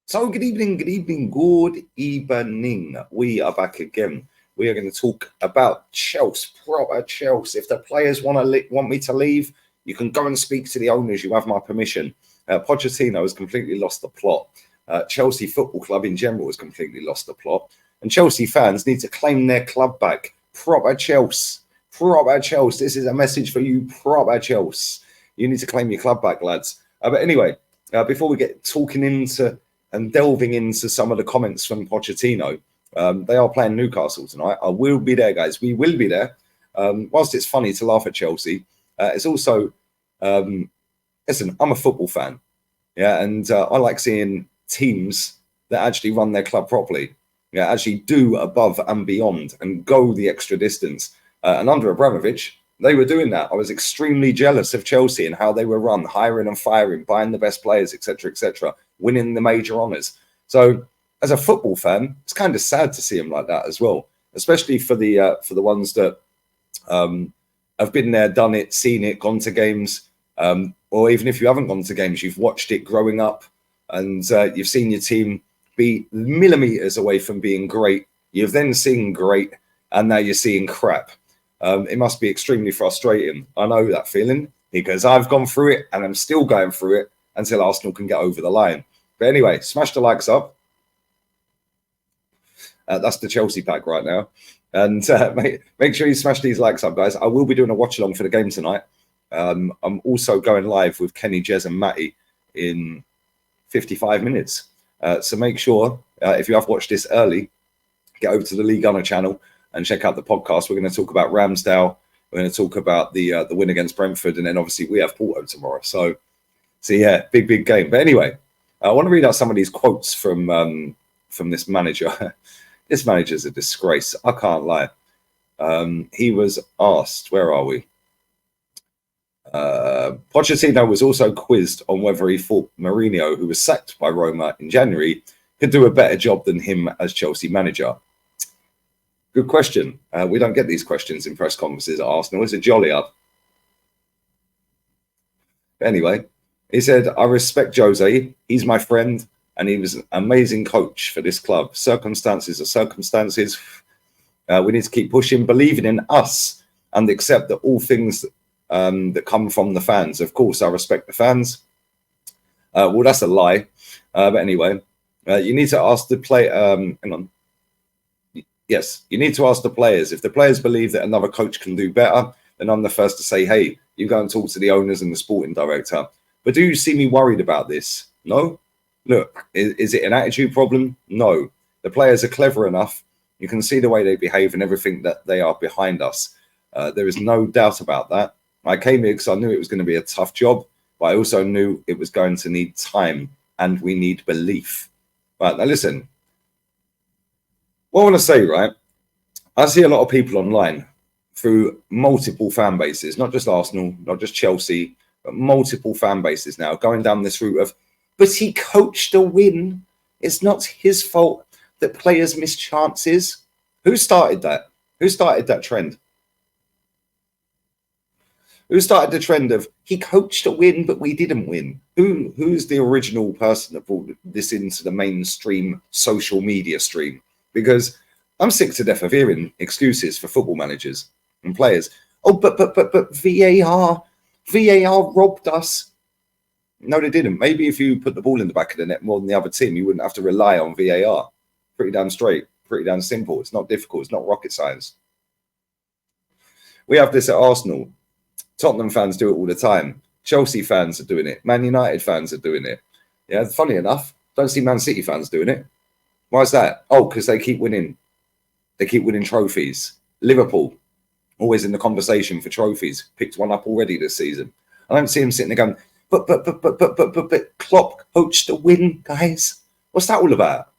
So good evening, good evening, good evening. We are back again. We are going to talk about Chelsea, proper Chelsea. If the players want me to leave, you can go and speak to the owners. You have my permission. Pochettino has completely lost the plot. Chelsea Football Club in general has completely lost the plot. And Chelsea fans need to claim their club back. Proper Chelsea. Proper Chelsea. This is a message for you, proper Chelsea. You need to claim your club back, lads. But anyway, before we get talking into and delving into some of the comments from Pochettino, they are playing Newcastle tonight. I will be there, guys. We will be there. Whilst it's funny to laugh at Chelsea, it's also, listen, I'm a football fan. Yeah, and I like seeing teams that actually run their club properly. Yeah, actually do above and beyond and go the extra distance. And under Abramovich, they were doing that. I was extremely jealous of Chelsea and how they were run, hiring and firing, buying the best players, etc., winning the major honours. So, as a football fan, it's kind of sad to see them like that as well, especially for the ones that have been there, done it, seen it, gone to games, or even if you haven't gone to games, you've watched it growing up, and you've seen your team be millimetres away from being great. You've then seen great, and now you're seeing crap. It must be extremely frustrating. I know that feeling because I've gone through it and I'm still going through it until Arsenal can get over the line. But anyway, smash the likes up. That's the Chelsea pack right now. And make sure you smash these likes up, guys. I will be doing a watch along for the game tonight. I'm also going live with Kenny, Jez and Matty in 55 minutes. So make sure, if you have watched this early, get over to the League Gunner channel and check out the podcast. We're going to talk about Ramsdale. We're going to talk about the win against Brentford. And then obviously we have Porto tomorrow. So yeah, big game. But anyway, I want to read out some of these quotes from this manager. This manager's a disgrace. I can't lie. He was asked, where are we? Pochettino was also quizzed on whether he thought Mourinho, who was sacked by Roma in January, could do a better job than him as Chelsea manager. Good question. We don't get these questions in press conferences at Arsenal. It's a jolly up. Anyway, he said, I respect Jose. He's my friend, and he was an amazing coach for this club. Circumstances are circumstances. We need to keep pushing, believing in us, and accept that all things that come from the fans. Of course, I respect the fans. Well, that's a lie. But anyway, you need to ask the play. Hang on. Yes, you need to ask the players. If the players believe that another coach can do better, then I'm the first to say, hey, you go and talk to the owners and the sporting director. But do you see me worried about this? No? Look, is it an attitude problem? No. The players are clever enough. You can see the way they behave and everything that they are behind us. There is no doubt about that. I came here because I knew it was going to be a tough job, but I also knew it was going to need time and we need belief. Right, now listen. What I want to say, right, I see a lot of people online through multiple fan bases, not just Arsenal, not just Chelsea, but multiple fan bases now going down this route of, but he coached a win. It's not his fault that players miss chances. Who started that? Who started that trend? Who started the trend of he coached a win, but we didn't win? Who's the original person that brought this into the mainstream social media stream? Because I'm sick to death of hearing excuses for football managers and players. Oh, but VAR robbed us. No, they didn't. Maybe if you put the ball in the back of the net more than the other team, you wouldn't have to rely on VAR. Pretty damn straight, pretty damn simple. It's not difficult. It's not rocket science. We have this at Arsenal. Tottenham fans do it all the time. Chelsea fans are doing it. Man United fans are doing it. Yeah, funny enough, don't see Man City fans doing it. Why is that? Oh, because they keep winning. They keep winning trophies. Liverpool, always in the conversation for trophies, picked one up already this season. I don't see him sitting there going, but Klopp coached a win, guys. What's that all about?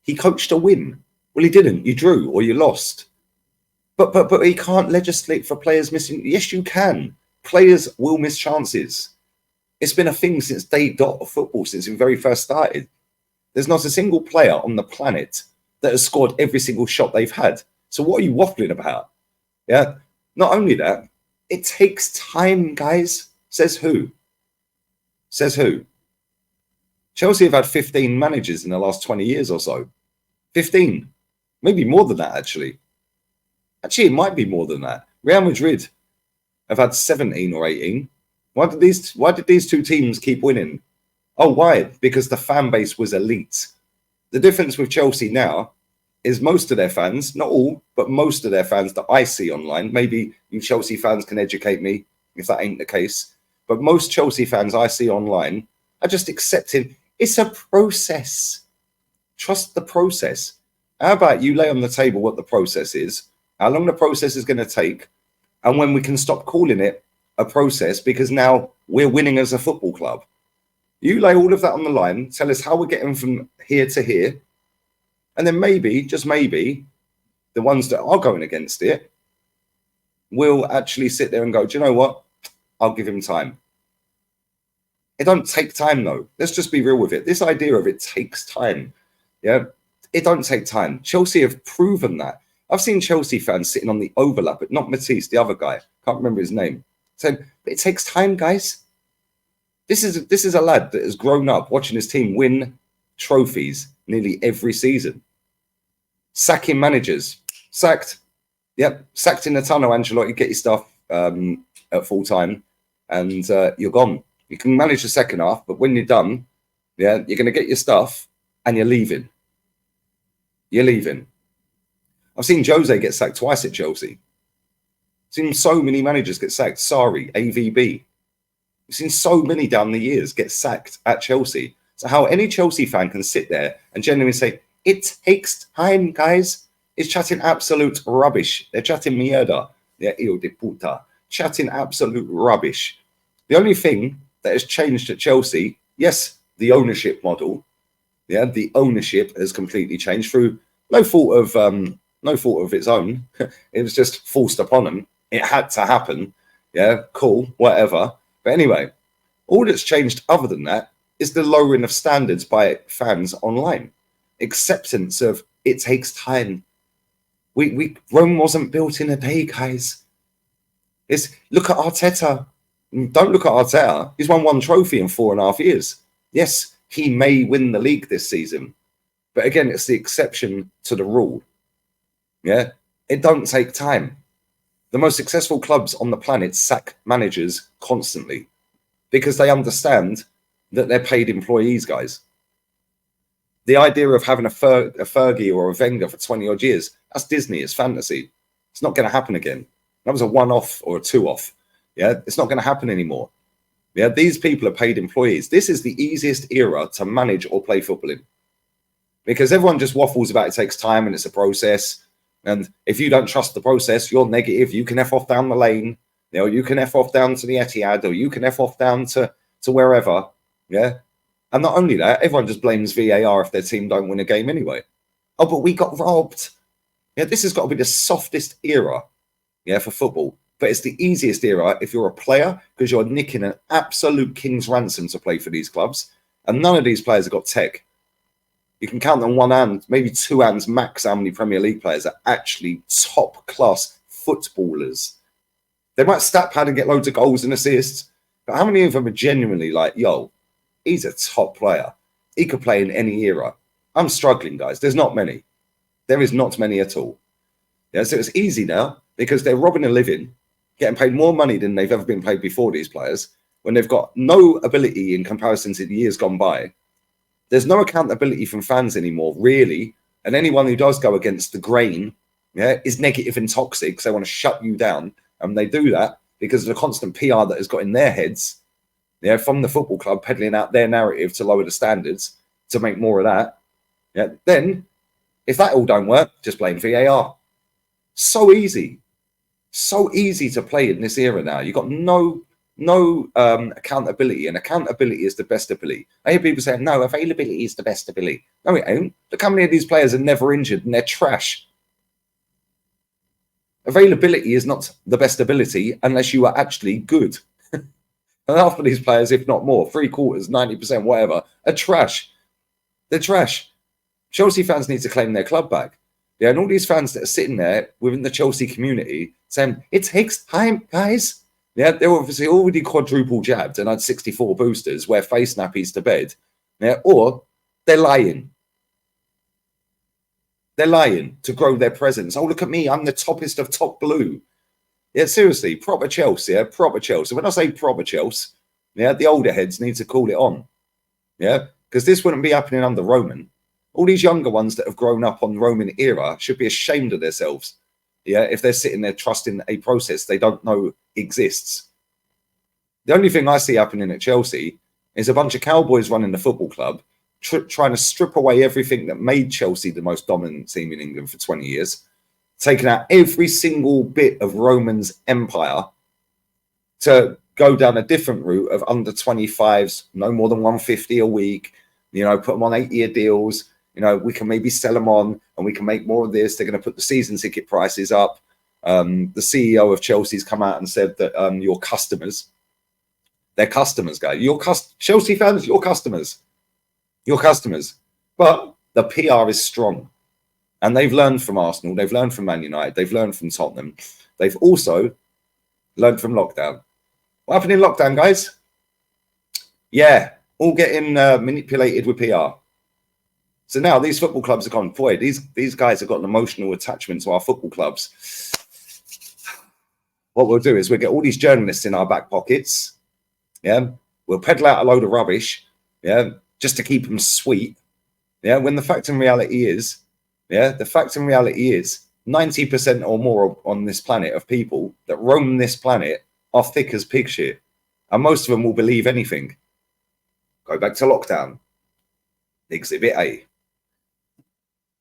He coached a win. Well, he didn't. You drew or you lost. But he can't legislate for players missing. Yes, you can. Players will miss chances. It's been a thing since day dot of football, since we very first started. There's not a single player on the planet that has scored every single shot they've had. So what are you waffling about? Yeah. Not only that, it takes time, guys. Says who? Says who? Chelsea have had 15 managers in the last 20 years or so. 15. Maybe more than that, actually. Actually, it might be more than that. Real Madrid have had 17 or 18. Why did these two teams keep winning? Oh, why? Because the fan base was elite. The difference with Chelsea now is most of their fans, not all, but most of their fans that I see online, maybe you Chelsea fans can educate me if that ain't the case, but most Chelsea fans I see online are just accepting it's a process. Trust the process. How about you lay on the table what the process is, how long the process is going to take, and when we can stop calling it a process because now we're winning as a football club. You lay all of that on the line, tell us how we're getting from here to here, and then maybe, just maybe, the ones that are going against it will actually sit there and go, do you know what? I'll give him time. It don't take time, though. Let's just be real with it. This idea of it takes time. Yeah, it don't take time. Chelsea have proven that. I've seen Chelsea fans sitting on the overlap, but not Matisse, the other guy. Can't remember his name. Saying, but it takes time, guys. This is a lad that has grown up watching his team win trophies nearly every season. Sacking managers. Sacked. Yep. Sacked in the tunnel, Ancelotti. Get your stuff at full time and you're gone. You can manage the second half, but when you're done, yeah, you're going to get your stuff and you're leaving. You're leaving. I've seen Jose get sacked twice at Chelsea. I've seen so many managers get sacked. Sorry, AVB. We've seen so many down the years get sacked at Chelsea. So how any Chelsea fan can sit there and genuinely say, it takes time, guys, is chatting absolute rubbish. They're chatting mierda. They're hijo de puta. Chatting absolute rubbish. The only thing that has changed at Chelsea, yes, the ownership model. Yeah, the ownership has completely changed through no fault of its own. It was just forced upon them. It had to happen. Yeah, cool, whatever. But anyway, all that's changed other than that is the lowering of standards by fans online. Acceptance of it takes time. Rome wasn't built in a day, guys. Look at Arteta. Don't look at Arteta. He's won one trophy in 4.5 years. Yes, he may win the league this season. But again, it's the exception to the rule. Yeah, it don't take time. The most successful clubs on the planet sack managers constantly because they understand that they're paid employees, guys. The idea of having a Fergie or a Wenger for 20 odd years, that's Disney, it's fantasy. It's not going to happen again. That was a one-off or a two-off. Yeah, it's not going to happen anymore. Yeah, these people are paid employees. This is the easiest era to manage or play football in because everyone just waffles about it takes time and it's a process. And if you don't trust the process, you're negative. You can F off down the lane. You know, you can F off down to the Etihad or you can F off down to wherever. Yeah. And not only that, everyone just blames VAR if their team don't win a game anyway. Oh, but we got robbed. Yeah, this has got to be the softest era, yeah, for football. But it's the easiest era if you're a player because you're nicking an absolute king's ransom to play for these clubs. And none of these players have got tech. You can count on one hand, maybe two hands max how many Premier League players are actually top-class footballers. They might stat pad and get loads of goals and assists, but how many of them are genuinely like, yo, he's a top player. He could play in any era. I'm struggling, guys. There's not many. There is not many at all. Yeah, so it's easy now because they're robbing a living, getting paid more money than they've ever been paid before, these players, when they've got no ability in comparison to the years gone by. There's no accountability from fans anymore, really. And anyone who does go against the grain, yeah, is negative and toxic. So they want to shut you down. And they do that because of the constant PR that has got in their heads, yeah, from the football club peddling out their narrative to lower the standards to make more of that. Yeah, then if that all don't work, just blame VAR. So easy to play in this era now. You've got no accountability, and accountability is the best ability. I hear people saying, no, availability is the best ability. No, it ain't. Look how many of these players are never injured and they're trash. Availability is not the best ability unless you are actually good. And half of these players, if not more, 3/4, 90%, whatever, are trash. They're trash. Chelsea fans need to claim their club back. Yeah, and all these fans that are sitting there within the Chelsea community saying, it takes time, guys. Yeah, they're obviously already quadruple jabbed and had 64 boosters, wear face nappies to bed. Yeah, or they're lying. They're lying to grow their presence. Oh, look at me. I'm the toppest of top blue. Yeah, seriously, proper Chelsea. Yeah, proper Chelsea. When I say proper Chelsea, yeah, the older heads need to call it on. Yeah, because this wouldn't be happening under Roman. All these younger ones that have grown up on Roman era should be ashamed of themselves. Yeah, if they're sitting there trusting a process they don't know exists. The only thing I see happening at Chelsea is a bunch of cowboys running the football club, trying to strip away everything that made Chelsea the most dominant team in England for 20 years, taking out every single bit of Roman's empire to go down a different route of under 25s, no more than 150 a week, put them on 8-year deals. We can maybe sell them on and we can make more of this. They're going to put the season ticket prices up. The CEO of Chelsea's come out and said that your customers, they're customers, guys. Chelsea fans, your customers. But the PR is strong. And they've learned from Arsenal. They've learned from Man United. They've learned from Tottenham. They've also learned from lockdown. What happened in lockdown, guys? Yeah, all getting manipulated with PR. So now these football clubs are gone, boy, these guys have got an emotional attachment to our football clubs. What we'll do is we'll get all these journalists in our back pockets. Yeah, we'll peddle out a load of rubbish. Yeah, just to keep them sweet. Yeah, when the fact and reality is, 90% or more on this planet of people that roam this planet are thick as pig shit. And most of them will believe anything. Go back to lockdown. Exhibit A.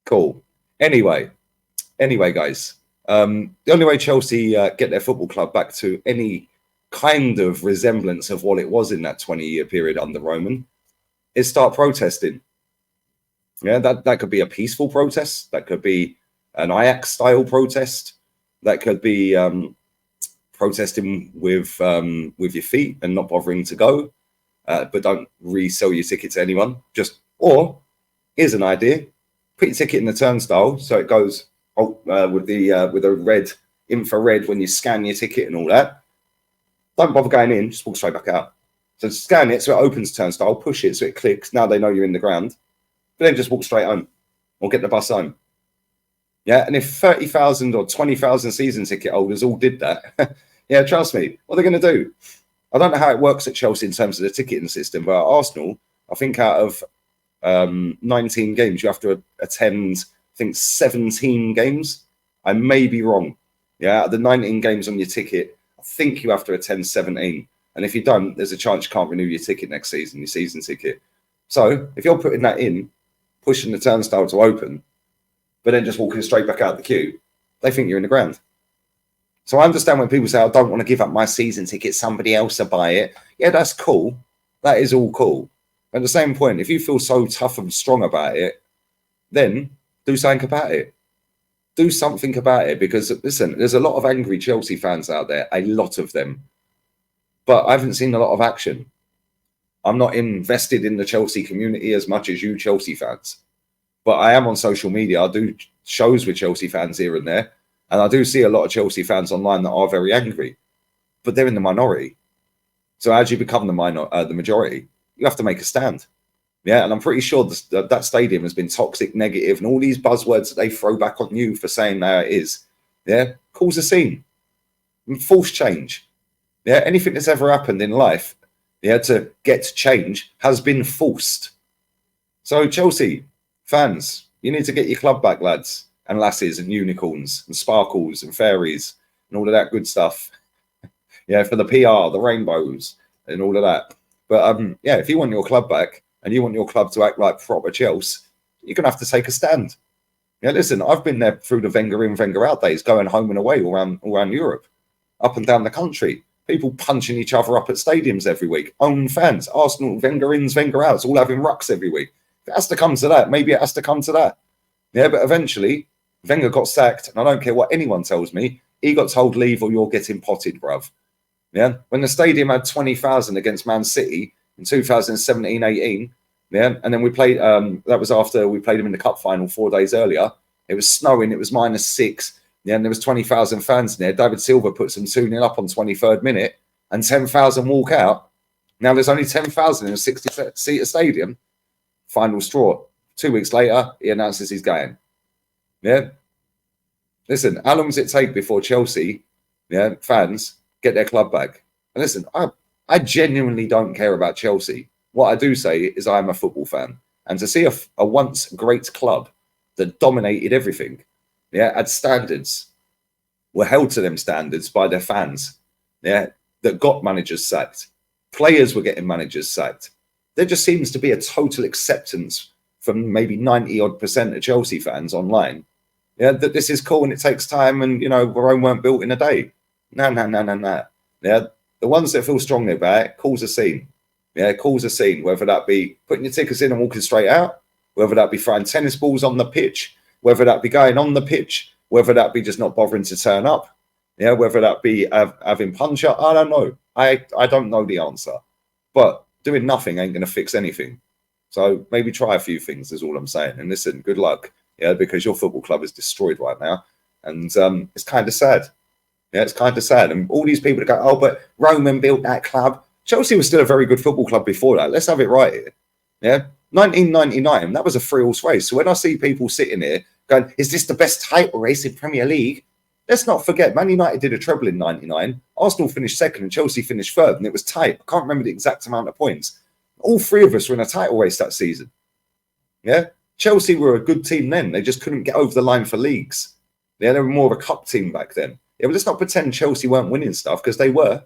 Cool. Anyway, guys. The only way Chelsea get their football club back to any kind of resemblance of what it was in that 20-year period under Roman is start protesting. Yeah, that could be a peaceful protest. That could be an Ajax-style protest. That could be protesting with your feet and not bothering to go, but don't resell your ticket to anyone. Or here's an idea: put your ticket in the turnstile so it goes with a red infrared when you scan your ticket and all that. Don't bother going in; just walk straight back out. So scan it so it opens turnstile, push it so it clicks. Now they know you're in the ground. But then just walk straight home or get the bus home. Yeah, and if 30,000 or 20,000 season ticket holders all did that, yeah, trust me, what are they going to do? I don't know how it works at Chelsea in terms of the ticketing system, but at Arsenal, I think out of 19 games, you have to attend, I think, 17 games. I may be wrong. Yeah, out of the 19 games on your ticket, I think you have to attend 17. And if you don't, there's a chance you can't renew your ticket next season, your season ticket. So if you're putting that in, pushing the turnstile to open, but then just walking straight back out the queue, they think you're in the ground. So I understand when people say, I don't want to give up my season ticket, somebody else will buy it. Yeah, that's cool. That is all cool. At the same point, if you feel so tough and strong about it, then do something about it. Do something about it, because, listen, there's a lot of angry Chelsea fans out there, a lot of them. But I haven't seen a lot of action. I'm not invested in the Chelsea community as much as you Chelsea fans. But I am on social media. I do shows with Chelsea fans here and there. And I do see a lot of Chelsea fans online that are very angry. But they're in the minority. So as you become the majority, you have to make a stand. Yeah, and I'm pretty sure that stadium has been toxic, negative, and all these buzzwords that they throw back on you for saying how it is. Yeah, cause a scene. Force change. Yeah, anything that's ever happened in life, to get change has been forced. So Chelsea fans, you need to get your club back, lads and lasses and unicorns and sparkles and fairies and all of that good stuff. Yeah, for the PR, the rainbows and all of that. But if you want your club back and you want your club to act like proper Chelsea, you're going to have to take a stand. Yeah, listen, I've been there through the Wenger in, Wenger out days, going home and away all around Europe, up and down the country. People punching each other up at stadiums every week. Own fans, Arsenal, Wenger ins, Wenger outs, all having rucks every week. If it has to come to that, maybe it has to come to that. Yeah, but eventually, Wenger got sacked, and I don't care what anyone tells me, he got told, leave or you're getting potted, bruv. Yeah, when the stadium had 20,000 against Man City in 2017-18, yeah, and then we played, that was after we played them in the cup final 4 days earlier. It was snowing, it was -6. Yeah, and there was 20,000 fans in there. David Silva puts them 2-0 up on 23rd minute and 10,000 walk out. Now there's only 10,000 in a 60-seater stadium. final straw. 2 weeks later, he announces he's going. Yeah. Listen, how long does it take before Chelsea, fans get their club back? And listen, I genuinely don't care about Chelsea. What I do say is I am a football fan. And to see a once great club that dominated everything, had standards, were held to them standards by their fans, that got managers sacked. Players were getting managers sacked. There just seems to be a total acceptance from maybe 90% of Chelsea fans online, that this is cool and it takes time and, Rome weren't built in a day. No. Yeah, the ones that feel strongly about it cause a scene. Yeah, cause a scene, whether that be putting your tickets in and walking straight out, whether that be throwing tennis balls on the pitch, whether that be going on the pitch, whether that be just not bothering to turn up, whether that be having punch-up, I don't know. I don't know the answer. But doing nothing ain't going to fix anything. So maybe try a few things is all I'm saying. And listen, good luck, because your football club is destroyed right now. And it's kind of sad. Yeah, it's kind of sad. And all these people that go, oh, but Roman built that club. Chelsea was still a very good football club before that. Let's have it right here. Yeah, 1999, that was a three-horse race. So when I see people sitting here going, is this the best title race in Premier League? Let's not forget, Man United did a treble in 99. Arsenal finished second and Chelsea finished third, and it was tight. I can't remember the exact amount of points. All three of us were in a title race that season. Yeah, Chelsea were a good team then. They just couldn't get over the line for leagues. Yeah, they were more of a cup team back then. Yeah, but let's not pretend Chelsea weren't winning stuff, because they were.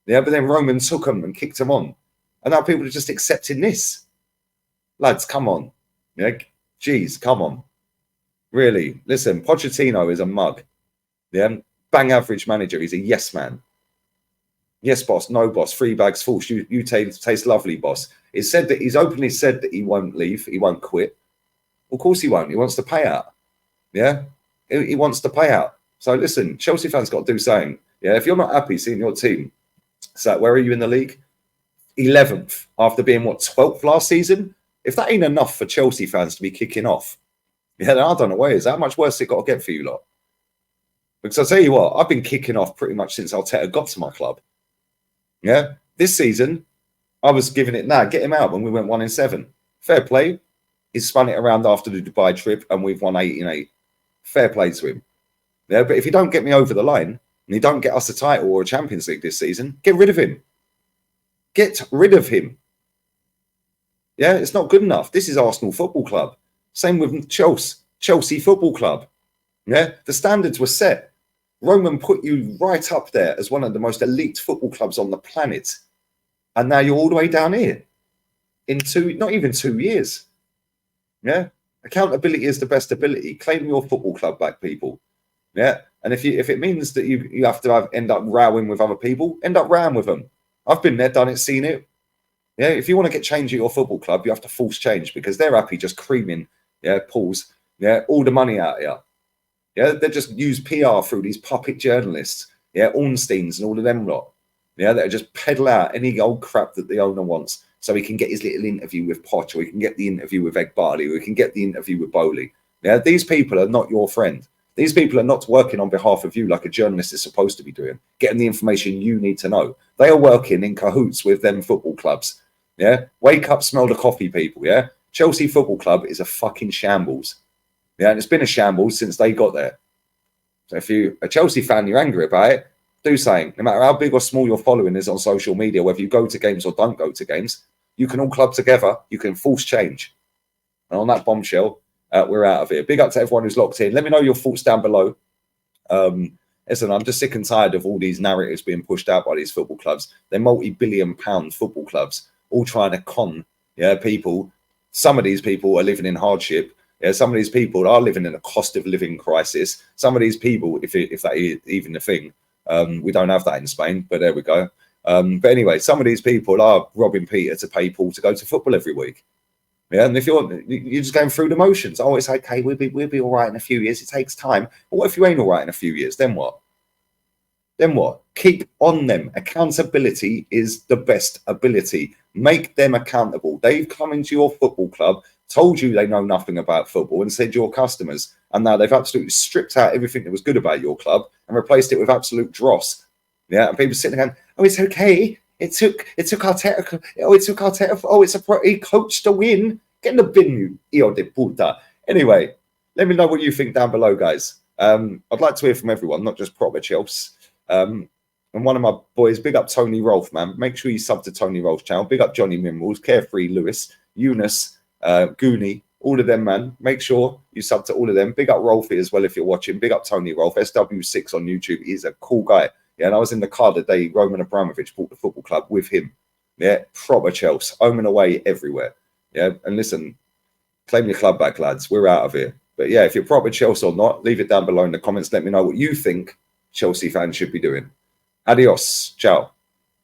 Yeah, but then Roman took them and kicked them on. And now people are just accepting this. Lads, come on. Yeah, geez, come on. Really, listen, Pochettino is a mug. Yeah, bang average manager. He's a yes man. Yes, boss, no boss, 3 bags full. You taste lovely, boss. He's openly said that he won't leave, he won't quit. Well, of course he won't. He wants to pay out. Yeah, he wants to pay out. So listen, Chelsea fans got to do something. Yeah, if you're not happy seeing your team, so where are you in the league? 11th after being 12th last season. If that ain't enough for Chelsea fans to be kicking off, then I don't know where it is. How much worse it got to get for you lot? Because I tell you what, I've been kicking off pretty much since Arteta got to my club. Yeah, this season I was giving it get him out when we went 1-7. Fair play. He's spun it around after the Dubai trip and we've won 8-8. Fair play to him. Yeah, but if you don't get me over the line and you don't get us a title or a Champions League this season, get rid of him. Get rid of him. Yeah, it's not good enough. This is Arsenal Football Club. Same with Chelsea Football Club. Yeah, the standards were set. Roman put you right up there as one of the most elite football clubs on the planet. And now you're all the way down here in not even 2 years. Yeah, accountability is the best ability. Claim your football club back, people. Yeah, and if it means that you have to end up rowing with other people, end up rowing with them. I've been there, done it, seen it. Yeah, if you want to get change at your football club, you have to force change because they're happy just creaming, pools, all the money out here. Yeah, they just use PR through these puppet journalists, Ornsteins and all of them lot. Yeah, that just peddle out any old crap that the owner wants so he can get his little interview with Poch, or he can get the interview with Egg Barley, or he can get the interview with Bowley. Yeah, these people are not your friend. These people are not working on behalf of you like a journalist is supposed to be doing, getting the information you need to know. They are working in cahoots with them football clubs. Yeah, wake up, smell the coffee, people. Yeah, Chelsea Football Club is a fucking shambles. Yeah, and it's been a shambles since they got there. So if you're a Chelsea fan, you're angry about it, do something. No matter how big or small your following is on social media, whether you go to games or don't go to games, you can all club together. You can force change. And on that bombshell, we're out of here. Big up to everyone who's locked in. Let me know your thoughts down below. Listen, I'm just sick and tired of all these narratives being pushed out by these football clubs. They're multi-billion-pound football clubs, all trying to con people. Some of these people are living in hardship. Yeah, some of these people are living in a cost of living crisis. Some of these people, if that is even a thing, we don't have that in Spain, but there we go. But anyway, some of these people are robbing Peter to pay Paul to go to football every week. Yeah, and if you're just going through the motions, oh, it's okay, we'll be all right in a few years. It takes time. But what if you ain't all right in a few years? Then what? Then what? Keep on them. Accountability is the best ability. Make them accountable. They've come into your football club, told you they know nothing about football, and said you're customers. And now they've absolutely stripped out everything that was good about your club and replaced it with absolute dross. Yeah, and people sitting there going, oh, it's okay. It took Arteta. Oh, it took Arteta. Oh, he coached a win. Get in the bin, you hijo de puta. Anyway, let me know what you think down below, guys. I'd like to hear from everyone, not just proper Chelsea. And one of my boys, big up Tony Rolfe, man. Make sure you sub to Tony Rolfe's channel. Big up Johnny Minerals, Carefree Lewis, Eunice, Goonie, all of them, man. Make sure you sub to all of them. Big up Rolfe as well if you're watching. Big up Tony Rolfe, SW6 on YouTube. He's a cool guy. Yeah, and I was in the car the day Roman Abramovich bought the football club with him. Yeah, proper Chelsea, home and away everywhere. Yeah, and listen, claim your club back, lads. We're out of here. But yeah, if you're proper Chelsea or not, leave it down below in the comments. Let me know what you think Chelsea fans should be doing. Adios. Ciao.